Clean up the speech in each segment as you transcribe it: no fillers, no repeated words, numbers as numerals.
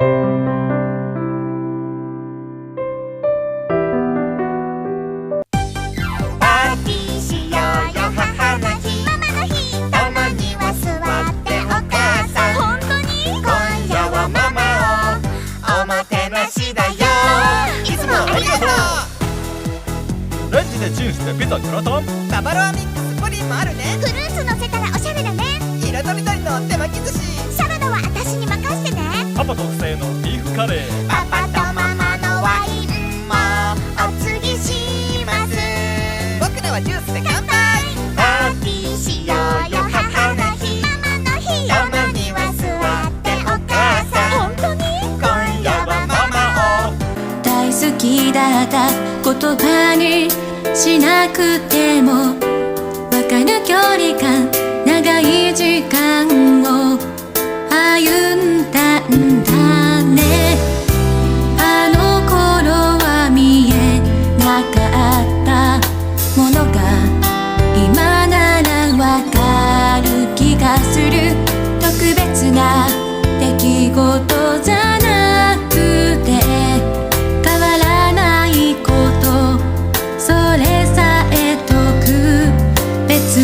レンジでチンしてピザグラタン、ババロアミックスプリンもあるね。フルーツ乗せたらおしゃれだね。色とりどりの手巻き寿司。サラダは私に任せてね。パパ特製のビーフカレー、パパとママのワインもお継ぎします。僕らはジュースで乾杯。パーティーしようよ母の日、ママの日。たまには座ってお母さん。本当に今夜はママを。大好きだった言葉にしなくてもわかる距離感、長い時間を歩んだんだね。あの頃は見えなかったものが今ならわかる気がする。特別な出来事じゃなくて変わらないこと、それさえ特別。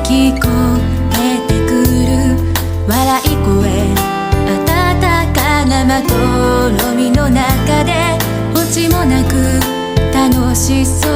聞こえてくる笑い声、温かなまどろみの中でオチもなく楽しそう